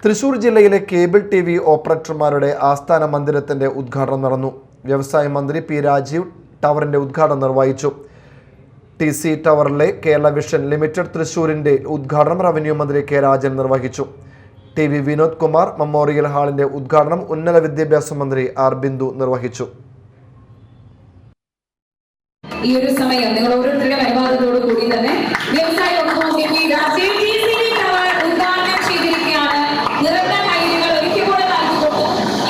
തൃശൂർ ജില്ലയിലെ cable TV ഓപ്പറേറ്റർമാരുടെ ആസ്ഥാന മന്ദിരത്തിന്റെ ഉദ്ഘാടനം നടന്നു. വ്യവസായ മന്ത്രി പി രാജീവ് ടവറിന്റെ ഉദ്ഘാടനം നിർവഹിച്ചു. TC ടവറിലെ കേരള വിഷൻ ലിമിറ്റഡ് തൃശൂരിന്റെ ഉദ്ഘാടനം റവന്യൂ മന്ത്രി കെ രാജൻ നിർവഹിച്ചു. TV വിനോദ് കുമാർ മെമ്മോറിയൽ ഹാളിന്റെ ഉദ്ഘാടനം ഉന്നത വിദ്യാഭ്യാസ മന്ത്രി ആർ ബിന്ദു നിർവഹിച്ചു. ഈ ഒരു സമയം നിങ്ങൾ ഓരോരുത്തരുടെ അനുവാദത്തോടു കൂടി തന്നെ വ്യവസായ വകുപ്പ് മന്ത്രി പി രാജീവ് TC ടവർ ഉദ്ഘാടനം ചെയ്തിരിക്കുകയാണ്. നിറഞ്ഞ കൈകൾ ഒരിക്കൽ കൂടെ നൽകിക്കൊണ്ട്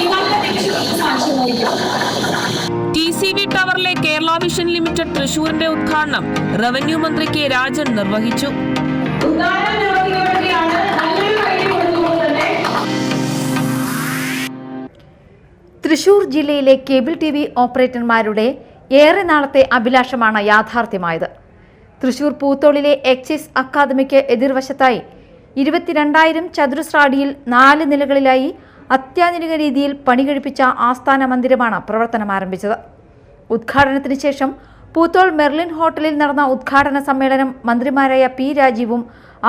ഈ നല്ല നിമിഷം സാക്ഷ്യമായിരിക്കും. TCV ടവറിലെ കേരള വിഷൻ ലിമിറ്റഡ് തൃശൂരിന്റെ ഉദ്ഘാടനം റവന്യൂ മന്ത്രി കെ രാജൻ നിർവഹിച്ചു. തൃശൂർ ജില്ലയിലെ കേബിൾ TV ഓപ്പറേറ്റർമാരുടെ ഏറെ നാളത്തെ അഭിലാഷമാണ് യാഥാർത്ഥ്യമായത്. തൃശൂർ പൂത്തോളിലെ എക്സൈസ് അക്കാദമിക്ക് എതിർവശത്തായി 22,000 ചതുരശ്ര അടിയിൽ 4 നിലകളിലായി അത്യാധുനിക രീതിയിൽ പണികഴിപ്പിച്ച ആസ്ഥാന മന്ദിരമാണ് പ്രവർത്തനം ആരംഭിച്ചത്. ഉദ്ഘാടനത്തിന് ശേഷം പൂത്തോൾ മെർലിൻ ഹോട്ടലിൽ നടന്ന ഉദ്ഘാടന സമ്മേളനം മന്ത്രിമാരായ പി രാജീവും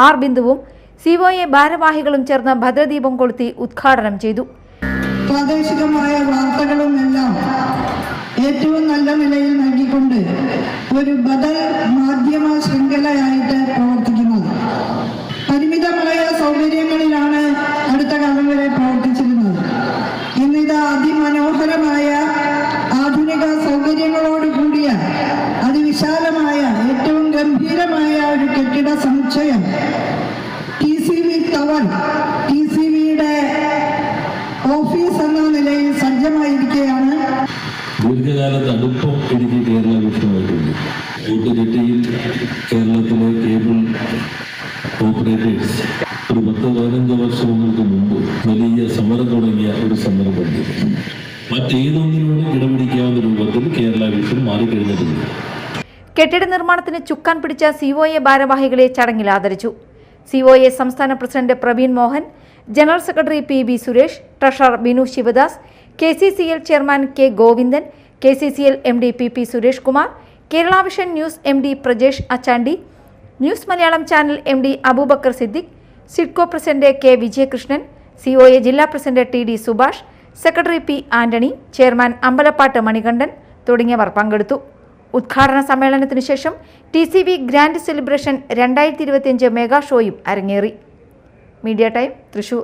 ആർ ബിന്ദുവും COA ഭാരവാഹികളും ചേർന്ന് ഭദ്രദീപം കൊളുത്തി ഉദ്ഘാടനം ചെയ്തു. പ്രാദേശികമായ വാർത്തകളും എല്ലാം ഏറ്റവും നല്ല നിലയിൽ നൽകിക്കൊണ്ട് ഒരു ബദൽ മാധ്യമ ശൃംഖലയായിട്ട് പ്രവർത്തിക്കുന്നത്. പരിമിതമായ സൗകര്യങ്ങളിലാണ് അടുത്ത കാലം വരെ പ്രവർത്തിച്ചിരുന്നത്. ഇന്നിത് അതിമനോഹരമായ ആധുനിക സൗകര്യങ്ങളോട് കൂടിയ അതിവിശാലമായ ഏറ്റവും ഗംഭീരമായ ഒരു കെട്ടിട സമുച്ചയം TCV ടവർ TCVയുടെ ഓഫീസ് എന്ന നിലയിൽ സജ്ജമായിരിക്കുകയാണ്. ദീർഘകാലത്ത് അടുപ്പം എനിക്ക് കേരള വിഷയമായിട്ടുണ്ട്. കൂട്ടുകെട്ടിയിൽ കേരളത്തിലെ കേബിൾ ഓപ്പറേറ്റേഴ്സ് ഒരു 10-15 വർഷങ്ങൾക്ക് മുമ്പ് വലിയ സമരം തുടങ്ങിയ ഒരു സന്ദർഭമുണ്ട്. മറ്റേതൊന്നിനോടും കിടപിടിക്കാവുന്ന രൂപത്തിൽ കേരള വിഷൻ മാറിക്കഴിഞ്ഞിട്ടുണ്ട്. കെട്ടിട നിർമ്മാണത്തിന് ചുക്കാൻ പിടിച്ച COA ഭാരവാഹികളെ ചടങ്ങിൽ ആദരിച്ചു. COA സംസ്ഥാന president Praveen Mohan, general secretary PB Suresh, treasurer Binu Sivadas, KCCL chairman K Govindan, KCCL MD PP Suresh Kumar, Kerala vision news MD Prajesh Achandi, news Malayalam channel MD Aboobacker Siddique, SIDCO president K Vijayakrishnan, COA ജില്ലാ president TD Subhash, secretary P Antony, chairman Ambalappattu Manikandan തുടങ്ങിയവർ പങ്കെടുത്തു. ഉദ്ഘാടന സമ്മേളനത്തിനു ശേഷം TCV ഗ്രാൻഡ് സെലിബ്രേഷൻ 2025 മെഗാ ഷോയും അരങ്ങേറി. Media time Thrissur.